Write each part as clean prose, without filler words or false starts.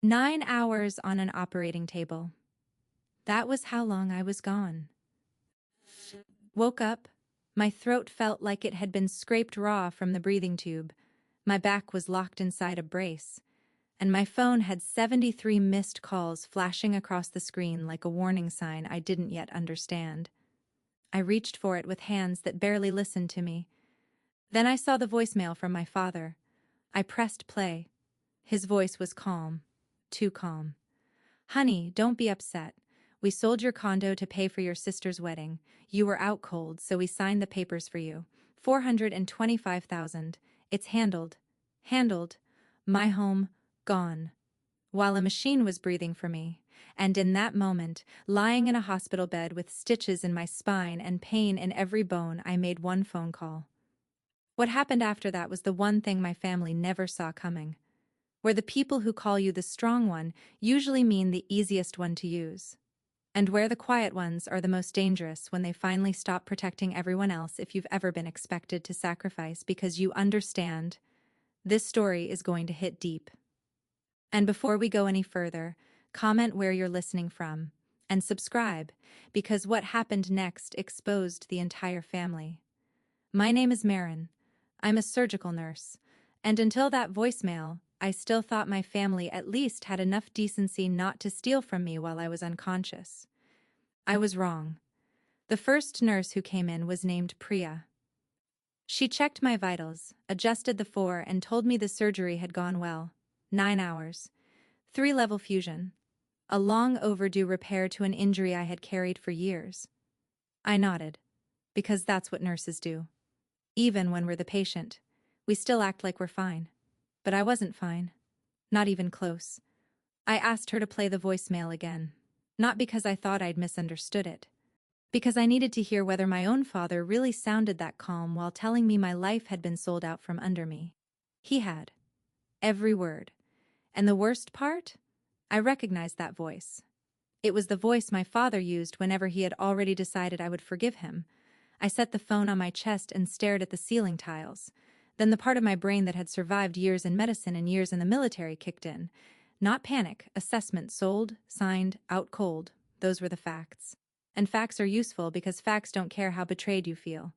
9 hours on an operating table. That was how long I was gone. Woke up. My throat felt like it had been scraped raw from the breathing tube. My back was locked inside a brace. And my phone had 73 missed calls flashing across the screen like a warning sign I didn't yet understand. I reached for it with hands that barely listened to me. Then I saw the voicemail from my father. I pressed play. His voice was calm. Too calm. "Honey, don't be upset. We sold your condo to pay for your sister's wedding. You were out cold, so we signed the papers for you. 425,000. It's handled. Handled. My home, gone." While a machine was breathing for me, and in that moment, lying in a hospital bed with stitches in my spine and pain in every bone, I made one phone call. What happened after that was the one thing my family never saw coming. Where the people who call you the strong one usually mean the easiest one to use. And where the quiet ones are the most dangerous when they finally stop protecting everyone else. If you've ever been expected to sacrifice because you understand, this story is going to hit deep. And before we go any further, comment where you're listening from, and subscribe, because what happened next exposed the entire family. My name is Marin. I'm a surgical nurse, and until that voicemail, I still thought my family at least had enough decency not to steal from me while I was unconscious. I was wrong. The first nurse who came in was named Priya. She checked my vitals, adjusted the 4, and told me the surgery had gone well. 9 hours. 3-level fusion. A long overdue repair to an injury I had carried for years. I nodded, because that's what nurses do. Even when we're the patient, we still act like we're fine. But I wasn't fine. Not even close. I asked her to play the voicemail again. Not because I thought I'd misunderstood it. Because I needed to hear whether my own father really sounded that calm while telling me my life had been sold out from under me. He had. Every word. And the worst part? I recognized that voice. It was the voice my father used whenever he had already decided I would forgive him. I set the phone on my chest and stared at the ceiling tiles. Then the part of my brain that had survived years in medicine and years in the military kicked in. Not panic, assessment: sold, signed, out cold. Those were the facts. And facts are useful because facts don't care how betrayed you feel.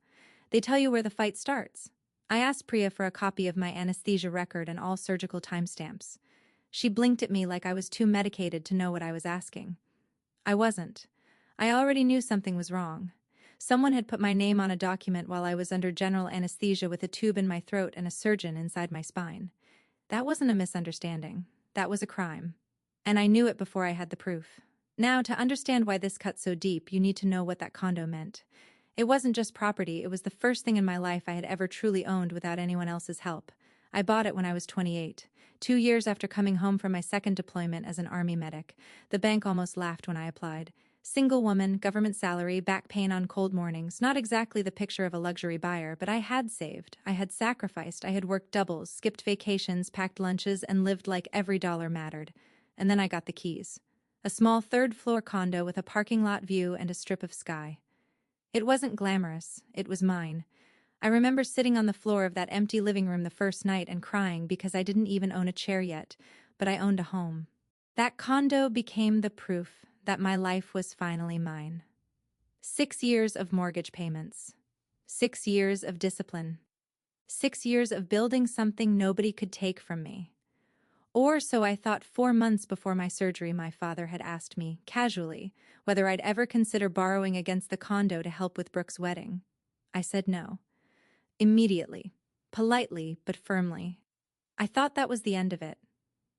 They tell you where the fight starts. I asked Priya for a copy of my anesthesia record and all surgical timestamps. She blinked at me like I was too medicated to know what I was asking. I wasn't. I already knew something was wrong. Someone had put my name on a document while I was under general anesthesia with a tube in my throat and a surgeon inside my spine. That wasn't a misunderstanding. That was a crime. And I knew it before I had the proof. Now, to understand why this cut so deep, you need to know what that condo meant. It wasn't just property, it was the first thing in my life I had ever truly owned without anyone else's help. I bought it when I was 28, 2 years after coming home from my second deployment as an army medic. The bank almost laughed when I applied. Single woman, government salary, back pain on cold mornings. Not exactly the picture of a luxury buyer, but I had saved. I had sacrificed. I had worked doubles, skipped vacations, packed lunches, and lived like every dollar mattered. And then I got the keys. A small 3rd-floor condo with a parking lot view and a strip of sky. It wasn't glamorous. It was mine. I remember sitting on the floor of that empty living room the first night and crying because I didn't even own a chair yet, but I owned a home. That condo became the proof that my life was finally mine. 6 years of mortgage payments. 6 years of discipline. 6 years of building something nobody could take from me. Or so I thought. 4 months before my surgery, my father had asked me, casually, whether I'd ever consider borrowing against the condo to help with Brooke's wedding. I said no. Immediately. Politely, but firmly. I thought that was the end of it.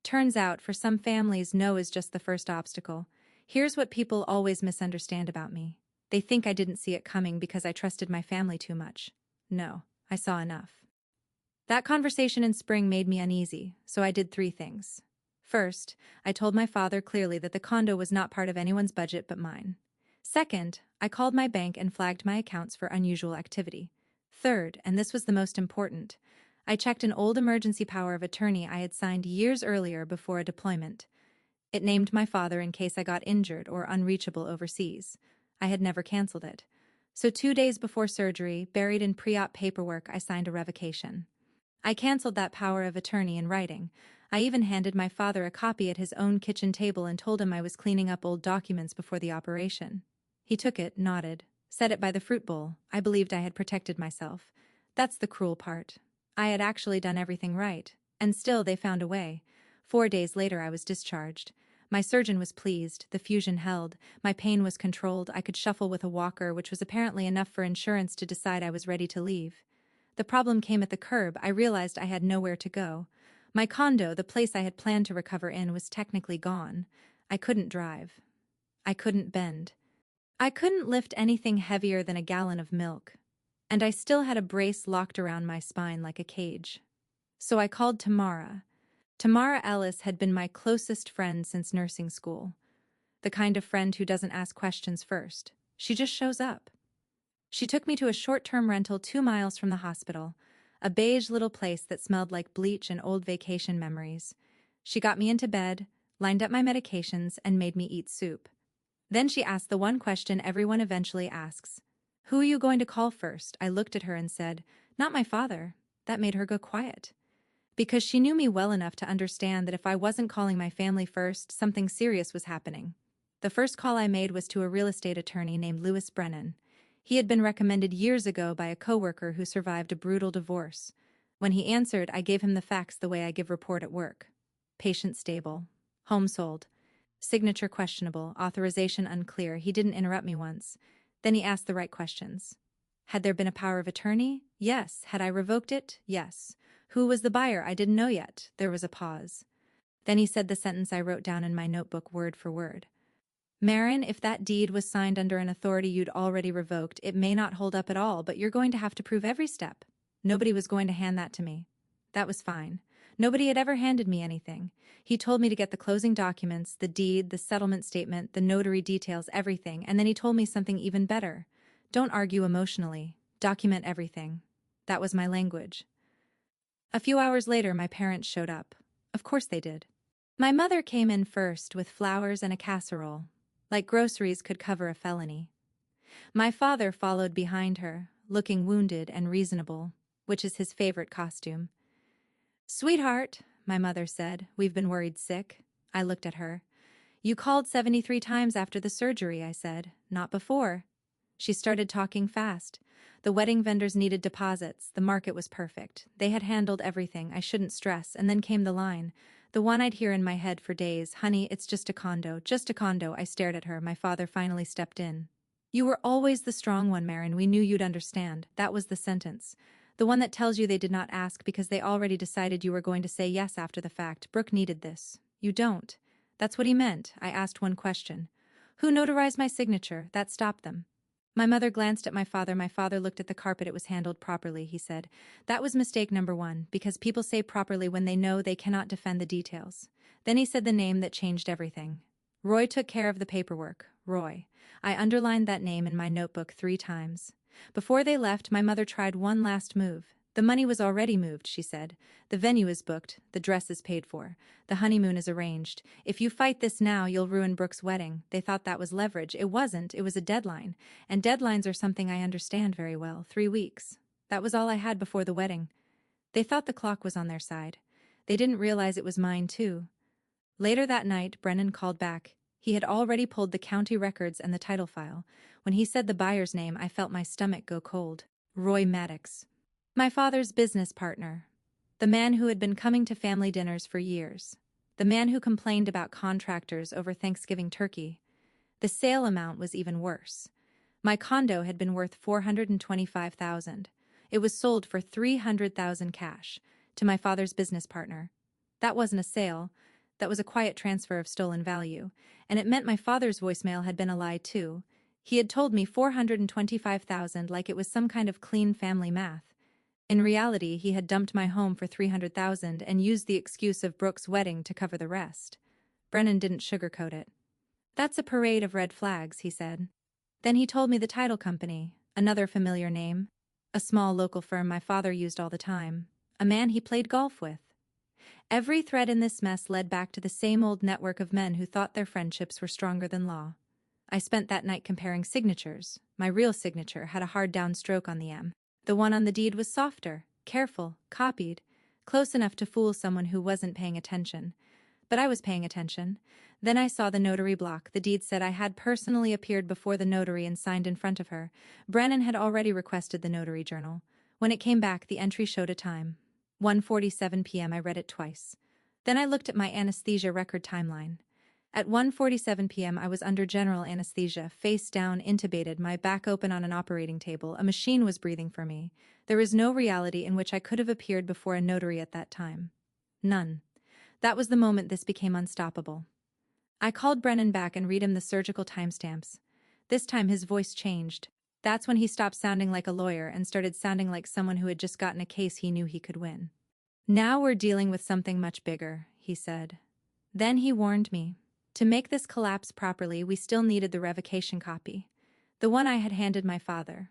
Turns out, for some families, no is just the first obstacle. Here's what people always misunderstand about me. They think I didn't see it coming because I trusted my family too much. No, I saw enough. That conversation in spring made me uneasy, so I did 3 things. First, I told my father clearly that the condo was not part of anyone's budget but mine. Second, I called my bank and flagged my accounts for unusual activity. Third, and this was the most important, I checked an old emergency power of attorney I had signed years earlier before a deployment. It named my father in case I got injured or unreachable overseas. I had never canceled it. So 2 days before surgery, buried in pre-op paperwork, I signed a revocation. I canceled that power of attorney in writing. I even handed my father a copy at his own kitchen table and told him I was cleaning up old documents before the operation. He took it, nodded, set it by the fruit bowl. I believed I had protected myself. That's the cruel part. I had actually done everything right. And still they found a way. 4 days later I was discharged. My surgeon was pleased, the fusion held, my pain was controlled, I could shuffle with a walker, which was apparently enough for insurance to decide I was ready to leave. The problem came at the curb. I realized I had nowhere to go. My condo, the place I had planned to recover in, was technically gone. I couldn't drive. I couldn't bend. I couldn't lift anything heavier than a gallon of milk. And I still had a brace locked around my spine like a cage. So I called Tamara. Tamara Ellis had been my closest friend since nursing school. The kind of friend who doesn't ask questions first. She just shows up. She took me to a short-term rental 2 miles from the hospital, a beige little place that smelled like bleach and old vacation memories. She got me into bed, lined up my medications, and made me eat soup. Then she asked the one question everyone eventually asks. "Who are you going to call first?" I looked at her and said, "Not my father." That made her go quiet. Because she knew me well enough to understand that if I wasn't calling my family first, something serious was happening. The first call I made was to a real estate attorney named Lewis Brennan. He had been recommended years ago by a coworker who survived a brutal divorce. When he answered, I gave him the facts the way I give report at work. Patient stable. Home sold. Signature questionable. Authorization unclear. He didn't interrupt me once. Then he asked the right questions. Had there been a power of attorney? Yes. Had I revoked it? Yes. Who was the buyer? I didn't know yet. There was a pause. Then he said the sentence I wrote down in my notebook word for word. "Marin, if that deed was signed under an authority you'd already revoked, it may not hold up at all, but you're going to have to prove every step." Nobody was going to hand that to me. That was fine. Nobody had ever handed me anything. He told me to get the closing documents, the deed, the settlement statement, the notary details, everything, and then he told me something even better. Don't argue emotionally. Document everything. That was my language. A few hours later, my parents showed up. Of course they did. My mother came in first with flowers and a casserole. Like groceries could cover a felony. My father followed behind her, looking wounded and reasonable, which is his favorite costume. "Sweetheart," my mother said, "we've been worried sick." I looked at her. "You called 73 times after the surgery," I said. "Not before." She started talking fast. The wedding vendors needed deposits. The market was perfect. They had handled everything. I shouldn't stress. And then came the line. The one I'd hear in my head for days. "Honey, it's just a condo. Just a condo." I stared at her. My father finally stepped in. "You were always the strong one, Marin. We knew you'd understand." That was the sentence. The one that tells you they did not ask because they already decided you were going to say yes after the fact. Brooke needed this. You don't. That's what he meant. I asked one question. "Who notarized my signature?" That stopped them. My mother glanced at my father. My father looked at the carpet. "It was handled properly," he said. "That was mistake number 1, because people say properly when they know they cannot defend the details." Then he said the name that changed everything. "Roy took care of the paperwork." Roy. I underlined that name in my notebook 3 times. Before they left, my mother tried one last move. "The money was already moved," she said. "The venue is booked. The dress is paid for. The honeymoon is arranged. If you fight this now, you'll ruin Brooke's wedding." They thought that was leverage. It wasn't. It was a deadline. And deadlines are something I understand very well. 3 weeks. That was all I had before the wedding. They thought the clock was on their side. They didn't realize it was mine, too. Later that night, Brennan called back. He had already pulled the county records and the title file. When he said the buyer's name, I felt my stomach go cold. Roy Maddox. My father's business partner. The man who had been coming to family dinners for years. The man who complained about contractors over Thanksgiving turkey. The sale amount was even worse. My condo had been worth $425,000. It was sold for $300,000 cash to my father's business partner. That wasn't a sale. That was a quiet transfer of stolen value. And it meant my father's voicemail had been a lie, too. He had told me $425,000 like it was some kind of clean family math. In reality, he had dumped my home for $300,000 and used the excuse of Brooke's wedding to cover the rest. Brennan didn't sugarcoat it. "That's a parade of red flags," he said. Then he told me the title company, another familiar name, a small local firm my father used all the time, a man he played golf with. Every thread in this mess led back to the same old network of men who thought their friendships were stronger than law. I spent that night comparing signatures. My real signature had a hard downstroke on the M. The one on the deed was softer, careful, copied. close enough to fool someone who wasn't paying attention. But I was paying attention. Then I saw the notary block. The deed said I had personally appeared before the notary and signed in front of her. Brennan had already requested the notary journal. When it came back, the entry showed a time. 1:47 p.m. I read it twice. Then I looked at my anesthesia record timeline. At 1:47 p.m. I was under general anesthesia, face down, intubated, my back open on an operating table. A machine was breathing for me. There was no reality in which I could have appeared before a notary at that time. None. That was the moment this became unstoppable. I called Brennan back and read him the surgical timestamps. This time his voice changed. That's when he stopped sounding like a lawyer and started sounding like someone who had just gotten a case he knew he could win. "Now we're dealing with something much bigger," he said. Then he warned me. To make this collapse properly, we still needed the revocation copy. The one I had handed my father.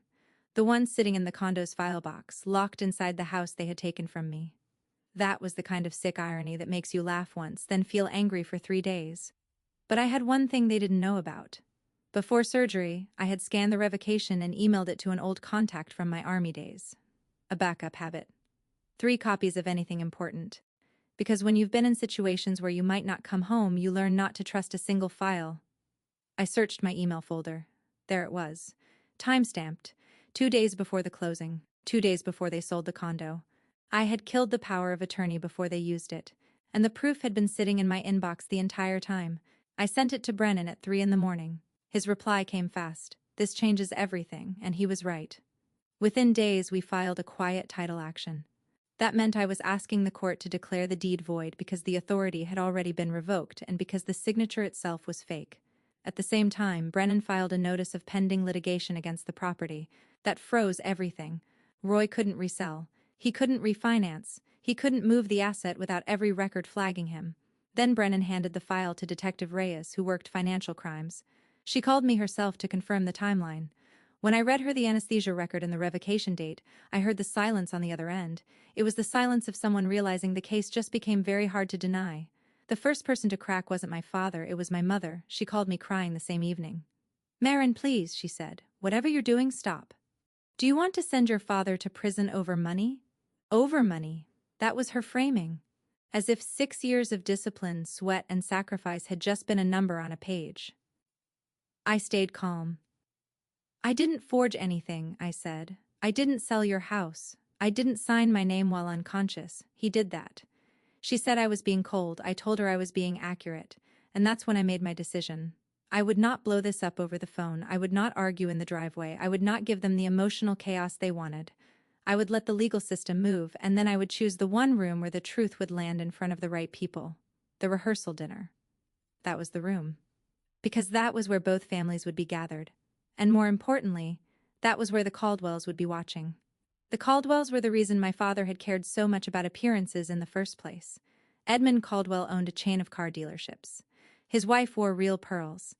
The one sitting in the condo's file box, locked inside the house they had taken from me. That was the kind of sick irony that makes you laugh once, then feel angry for 3 days. But I had one thing they didn't know about. Before surgery, I had scanned the revocation and emailed it to an old contact from my army days. A backup habit. 3 copies of anything important. Because when you've been in situations where you might not come home, you learn not to trust a single file. I searched my email folder. There it was. Time-stamped. 2 days before the closing. 2 days before they sold the condo. I had killed the power of attorney before they used it. And the proof had been sitting in my inbox the entire time. I sent it to Brennan at 3 in the morning. His reply came fast. "This changes everything," and he was right. Within days, we filed a quiet title action. That meant I was asking the court to declare the deed void because the authority had already been revoked and because the signature itself was fake. At the same time, Brennan filed a notice of pending litigation against the property. That froze everything. Roy couldn't resell. He couldn't refinance. He couldn't move the asset without every record flagging him. Then Brennan handed the file to Detective Reyes, who worked financial crimes. She called me herself to confirm the timeline. When I read her the anesthesia record and the revocation date, I heard the silence on the other end. It was the silence of someone realizing the case just became very hard to deny. The first person to crack wasn't my father, it was my mother. She called me crying the same evening. "Marin, please," she said. "Whatever you're doing, stop. Do you want to send your father to prison over money?" Over money. That was her framing. As if 6 years of discipline, sweat, and sacrifice had just been a number on a page. I stayed calm. "I didn't forge anything," I said. "I didn't sell your house. I didn't sign my name while unconscious. He did that." She said I was being cold. I told her I was being accurate. And that's when I made my decision. I would not blow this up over the phone. I would not argue in the driveway. I would not give them the emotional chaos they wanted. I would let the legal system move, and then I would choose the one room where the truth would land in front of the right people. The rehearsal dinner. That was the room. Because that was where both families would be gathered. And more importantly, that was where the Caldwells would be watching. The Caldwells were the reason my father had cared so much about appearances in the first place. Edmund Caldwell owned a chain of car dealerships. His wife wore real pearls.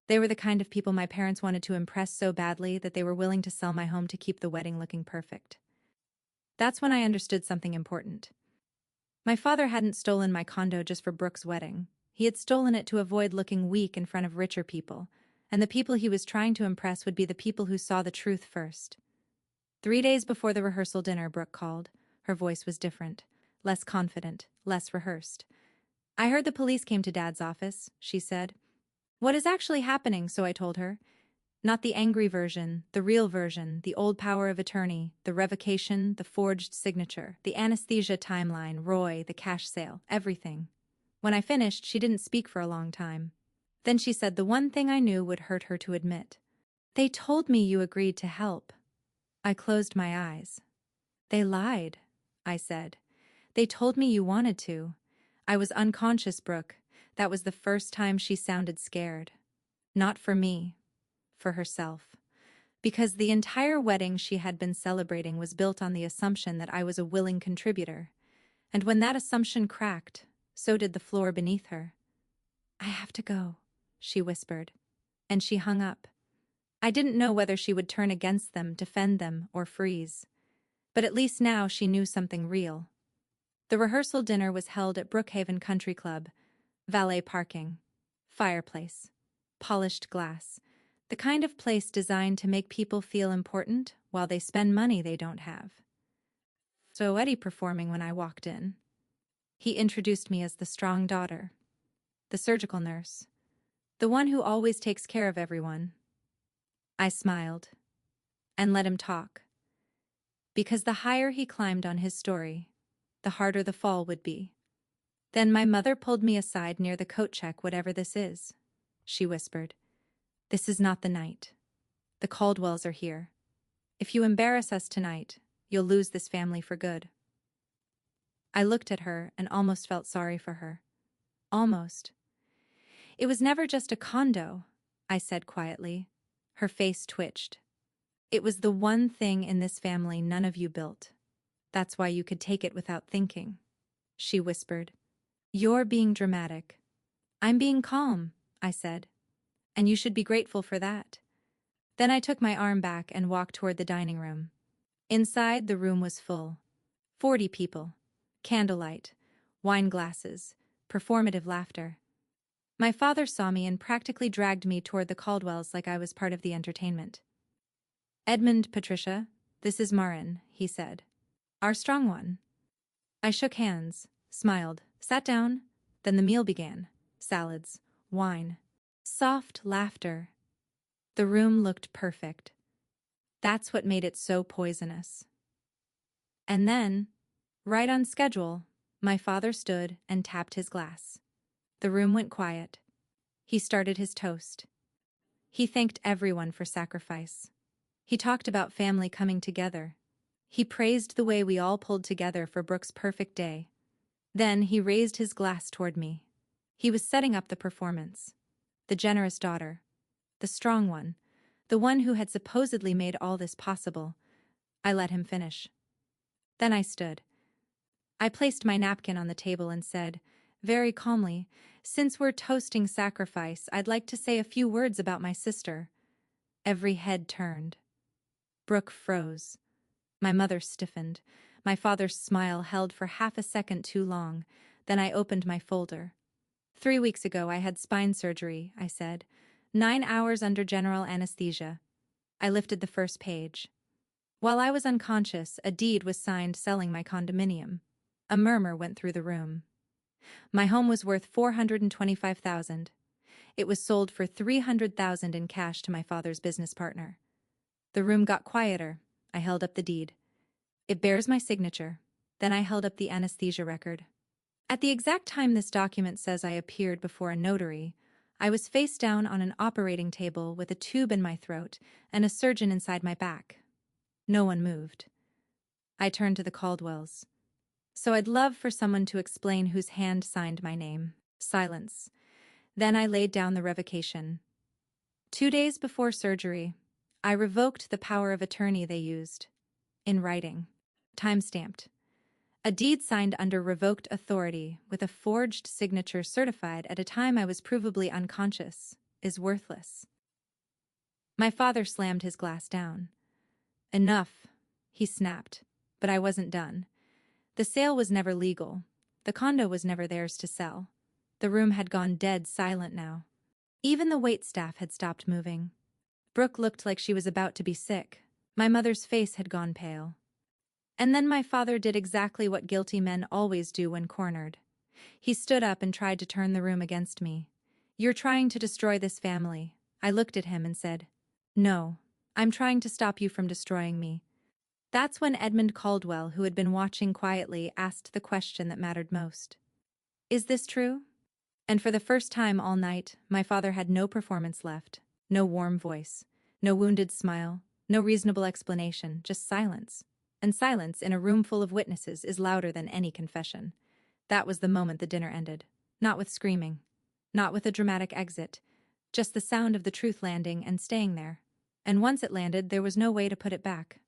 They were the kind of people my parents wanted to impress so badly that they were willing to sell my home to keep the wedding looking perfect. That's when I understood something important. My father hadn't stolen my condo just for Brooke's wedding. He had stolen it to avoid looking weak in front of richer people, and the people he was trying to impress would be the people who saw the truth first. 3 days before the rehearsal dinner, Brooke called. Her voice was different, less confident, less rehearsed. "I heard the police came to Dad's office," she said. "What is actually happening?" So I told her. Not the angry version, the real version, the old power of attorney, the revocation, the forged signature, the anesthesia timeline, Roy, the cash sale, everything. When I finished, she didn't speak for a long time. Then she said the one thing I knew would hurt her to admit. "They told me you agreed to help." I closed my eyes. "They lied," I said. "They told me you wanted to." I was unconscious, Brooke. That was the first time she sounded scared. Not for me. For herself. Because the entire wedding she had been celebrating was built on the assumption that I was a willing contributor. And when that assumption cracked, so did the floor beneath her. "I have to go," she whispered. And she hung up. I didn't know whether she would turn against them, defend them, or freeze. But at least now she knew something real. The rehearsal dinner was held at Brookhaven Country Club. Valet parking. Fireplace. Polished glass. The kind of place designed to make people feel important while they spend money they don't have. So Eddie performing when I walked in. He introduced me as the strong daughter, the surgical nurse, the one who always takes care of everyone. I smiled and let him talk, because the higher he climbed on his story, the harder the fall would be. Then my mother pulled me aside near the coat check. Whatever this is, she whispered. This is not the night. The Caldwells are here. If you embarrass us tonight, you'll lose this family for good. I looked at her and almost felt sorry for her. Almost. It was never just a condo, I said quietly. Her face twitched. It was the one thing in this family none of you built. That's why you could take it without thinking, she whispered. You're being dramatic. I'm being calm, I said. And you should be grateful for that. Then I took my arm back and walked toward the dining room. Inside, the room was full. 40 people. Candlelight. Wine glasses. Performative laughter. My father saw me and practically dragged me toward the Caldwells like I was part of the entertainment. Edmund, Patricia, this is Marin, he said. Our strong one. I shook hands, smiled, sat down, then the meal began. Salads, wine, soft laughter. The room looked perfect. That's what made it so poisonous. And then, right on schedule, my father stood and tapped his glass. The room went quiet. He started his toast. He thanked everyone for sacrifice. He talked about family coming together. He praised the way we all pulled together for Brooke's perfect day. Then he raised his glass toward me. He was setting up the performance. The generous daughter. The strong one. The one who had supposedly made all this possible. I let him finish. Then I stood. I placed my napkin on the table and said, very calmly, since we're toasting sacrifice, I'd like to say a few words about my sister. Every head turned. Brooke froze. My mother stiffened. My father's smile held for half a second too long. Then I opened my folder. 3 weeks ago I had spine surgery, I said. 9 hours under general anesthesia. I lifted the first page. While I was unconscious, a deed was signed selling my condominium. A murmur went through the room. My home was worth $425,000. It was sold for $300,000 in cash to my father's business partner. The room got quieter. I held up the deed. It bears my signature. Then I held up the anesthesia record. At the exact time this document says I appeared before a notary, I was face down on an operating table with a tube in my throat and a surgeon inside my back. No one moved. I turned to the Caldwells. So I'd love for someone to explain whose hand signed my name. Silence. Then I laid down the revocation. 2 days before surgery, I revoked the power of attorney they used. In writing. Time-stamped. A deed signed under revoked authority with a forged signature certified at a time I was provably unconscious is worthless. My father slammed his glass down. Enough, he snapped, but I wasn't done. The sale was never legal. The condo was never theirs to sell. The room had gone dead silent now. Even the waitstaff had stopped moving. Brooke looked like she was about to be sick. My mother's face had gone pale. And then my father did exactly what guilty men always do when cornered. He stood up and tried to turn the room against me. You're trying to destroy this family. I looked at him and said, no, I'm trying to stop you from destroying me. That's when Edmund Caldwell, who had been watching quietly, asked the question that mattered most. Is this true? And for the first time all night, my father had no performance left, no warm voice, no wounded smile, no reasonable explanation, just silence. And silence in a room full of witnesses is louder than any confession. That was the moment the dinner ended. Not with screaming. Not with a dramatic exit. Just the sound of the truth landing and staying there. And once it landed, there was no way to put it back.